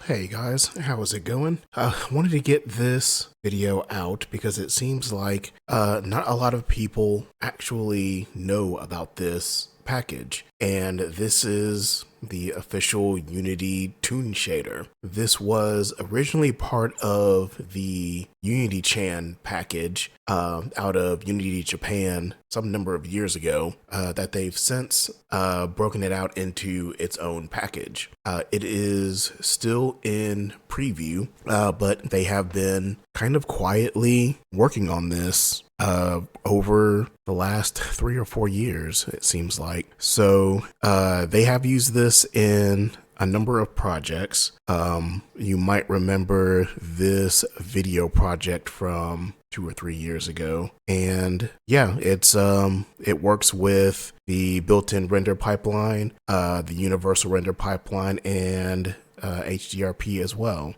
Hey guys, how is it going? I wanted to get this video out because it seems like not a lot of people actually know about this package, and this is the official Unity Toon Shader. This was originally part of the Unity Chan package out of Unity Japan some number of years ago that they've since broken it out into its own package. It is still in preview, but they have been kind of quietly working on this over the last 3 or 4 years, it seems like. So they have used this in a number of projects. You might remember this video project from 2 or 3 years ago, and yeah, it works with the built-in render pipeline, the universal render pipeline, and HDRP as well.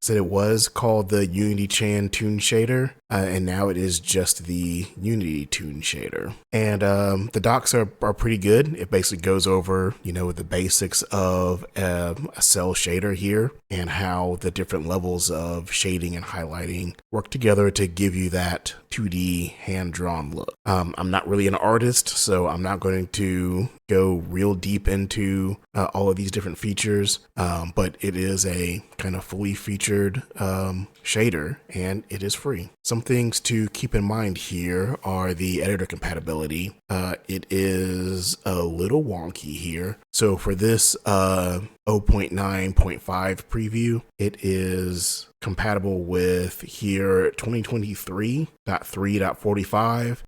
Said it was called the Unity Chan Toon Shader, and now it is just the Unity Toon Shader. And the docs are pretty good. It basically goes over, the basics of a cell shader here and how the different levels of shading and highlighting work together to give you that 2D hand-drawn look. I'm not really an artist, so I'm not going to go real deep into all of these different features, but it is a kind of fully featured shader, and it is free. Some things to keep in mind here are the editor compatibility. It is a little wonky here. So for this 0.9.5 preview, it is compatible with here 2023.3.45.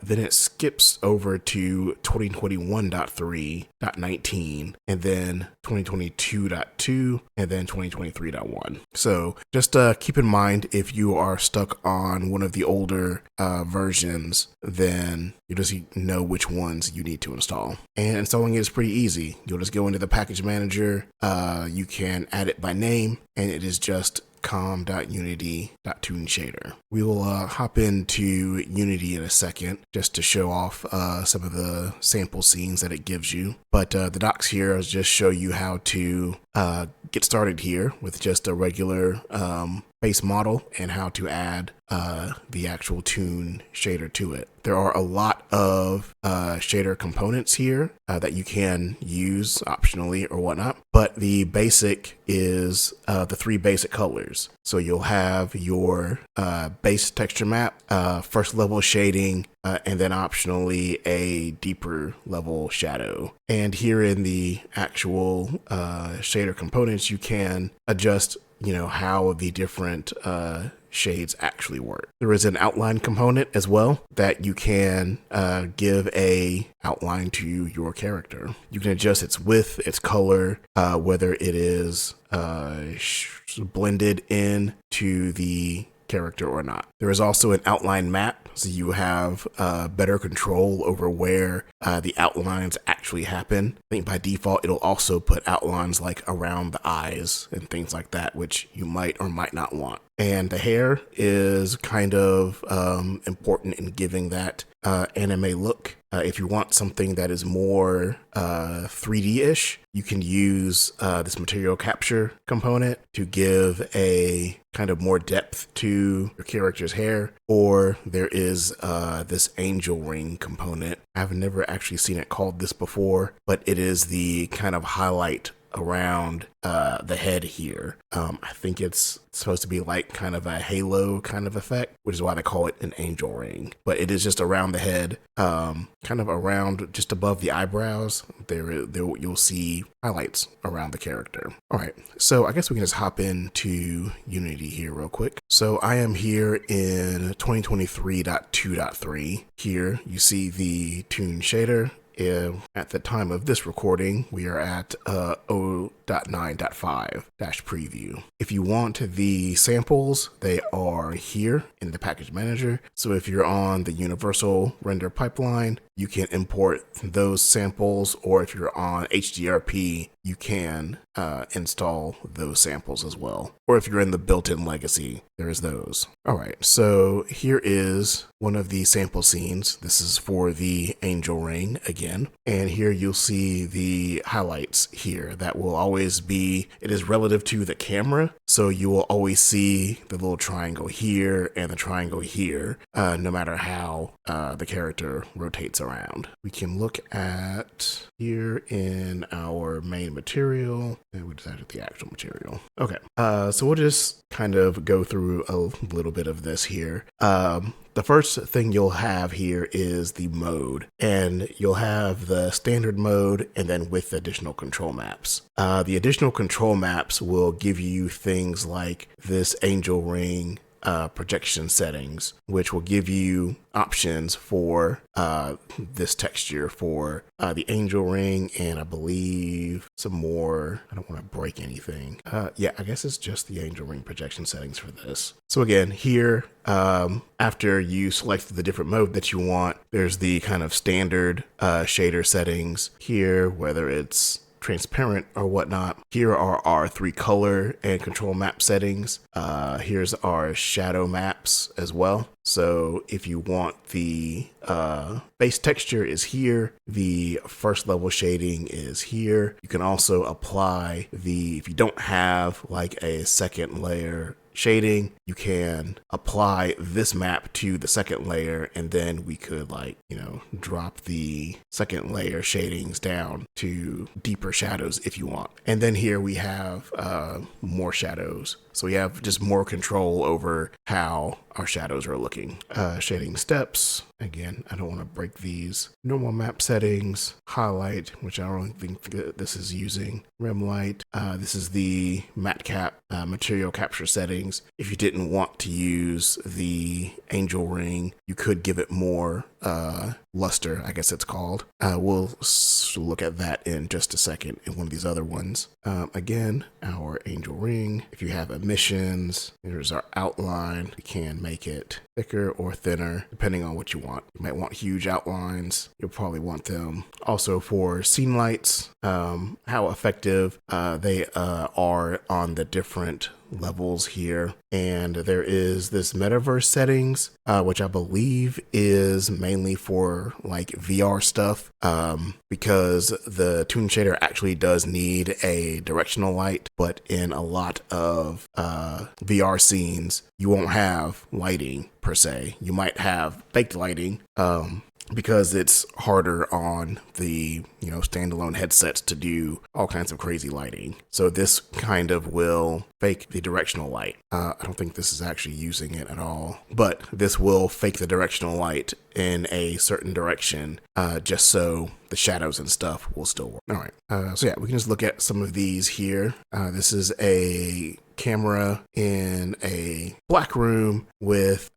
Then it skips over to 2021.3.19, and then 2022.2, and then 2023.1. So just keep in mind, if you are stuck on one of the older versions, then you just know which ones you need to install. And installing it is pretty easy. You'll just go into the package manager. You can add it by name, and it is just com.unity.toonshader. We will hop into Unity in a second just to show off some of the sample scenes that it gives you. But the docs here is just show you how to get started here with just a regular base model and how to add the actual Toon Shader to it. There are a lot of shader components here that you can use optionally or whatnot, but the basic is the 3 basic colors. So you'll have your base texture map, first level shading, and then optionally a deeper level shadow. And here in the actual shader components, you can adjust how the different shades actually work. There is an outline component as well that you can give a outline to your character. You can adjust its width, its color, whether it is blended in to the character or not. There is also an outline map, so you have better control over where the outlines actually happen. I think by default it'll also put outlines like around the eyes and things like that, which you might or might not want. And the hair is kind of important in giving that anime look. If you want something that is more 3D-ish, you can use this material capture component to give a kind of more depth to your character's hair, or there is this angel ring component. I've never actually seen it called this before, but it is the kind of highlight around the head here. I think it's supposed to be like kind of a halo kind of effect, which is why they call it an angel ring. But it is just around the head, kind of around just above the eyebrows. There you'll see highlights around the character. All right, so I guess we can just hop into Unity here real quick. So I am here in 2023.2.3. Here you see the Toon Shader. At the time of this recording, we are at 0.9.5-preview. If you want the samples, they are here in the package manager. So if you're on the universal render pipeline, you can import those samples, or if you're on HDRP, you can install those samples as well. Or if you're in the built-in legacy, there's those. All right, so here is one of the sample scenes. This is for the angel ring again. And here you'll see the highlights here. That will always be, it is relative to the camera. So you will always see the little triangle here and the triangle here, no matter how the character rotates around. We can look at here in our main material, and we decided the actual material. Okay, so we'll just kind of go through a little bit of this here. The first thing you'll have here is the mode, and you'll have the standard mode and then with additional control maps. The additional control maps will give you things like this angel ring projection settings, which will give you options for this texture for the angel ring, and I believe some more. I don't want to break anything. Yeah, I guess it's just the angel ring projection settings for this. So again, here, after you select the different mode that you want, there's the kind of standard shader settings here, whether it's transparent or whatnot. Here are our 3 color and control map settings. Here's our shadow maps as well. So if you want the base texture is here, the first level shading is here. You can also apply if you don't have like a second layer shading, you can apply this map to the second layer, and then we could drop the second layer shadings down to deeper shadows if you want. And then here we have more shadows. So we have just more control over how our shadows are looking. Shading steps. Again, I don't want to break these. Normal map settings, highlight, which I don't think this is using. Rim light. This is the matte cap material capture settings. If you didn't want to use the angel ring, you could give it more luster, I guess it's called. We'll look at that in just a second in one of these other ones. Again, our angel ring. If you have emissions, here's our outline. You can make it thicker or thinner, depending on what you want. You might want huge outlines. You'll probably want them. Also for scene lights, how effective they are on the different levels here. And there is this metaverse settings, which I believe is mainly for like VR stuff, because the Toon Shader actually does need a directional light, but in a lot of VR scenes, you won't have lighting per se. You might have baked lighting, because it's harder on the standalone headsets to do all kinds of crazy lighting. So this kind of will fake the directional light. I don't think this is actually using it at all, but this will fake the directional light in a certain direction, just so the shadows and stuff will still work. All right, so yeah, we can just look at some of these here. This is a camera in a black room with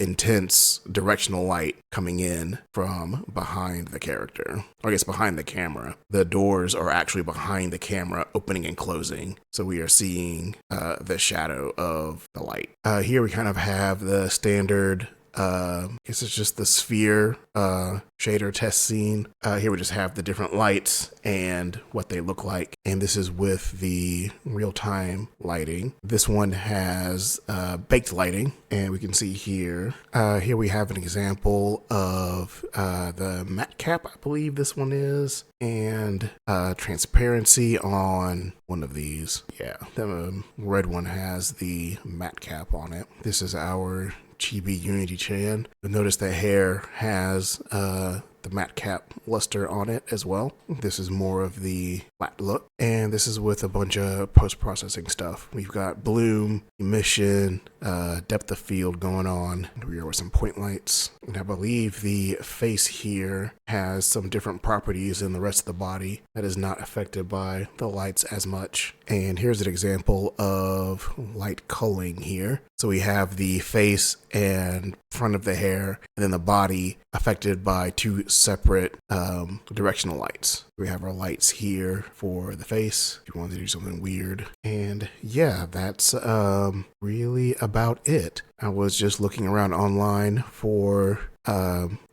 intense directional light coming in from behind the character, or I guess behind the camera. The doors are actually behind the camera, opening and closing, so we are seeing the shadow of the light. Here we kind of have the standard I guess it's just the sphere shader test scene. Here we just have the different lights and what they look like. And this is with the real-time lighting. This one has baked lighting, and we can see here. Here we have an example of the matte cap, I believe this one is, and transparency on one of these. Yeah, the red one has the matte cap on it. This is our Chibi Unity Chan. You'll notice the hair has the matte cap luster on it as well. This is more of the flat look, and this is with a bunch of post-processing stuff. We've got bloom, emission, depth of field going on. Here are some point lights, and I believe the face here has some different properties than the rest of the body that is not affected by the lights as much. And here's an example of light culling here. So we have the face and front of the hair, and then the body affected by two separate directional lights. We have our lights here for the face if you want to do something weird. And yeah, that's really about it. I was just looking around online for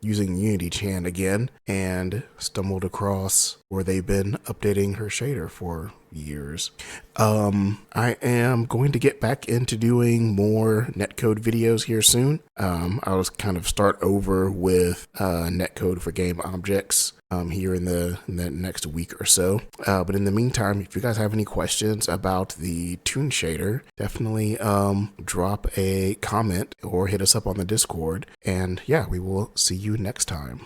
using Unity Chan again and stumbled across where they've been updating her shader for years. I am going to get back into doing more netcode videos here soon. I'll kind of start over with netcode for game objects here in the next week or so. But in the meantime, if you guys have any questions about the Toon Shader, definitely drop a comment or hit us up on the Discord. And yeah, we will see you next time.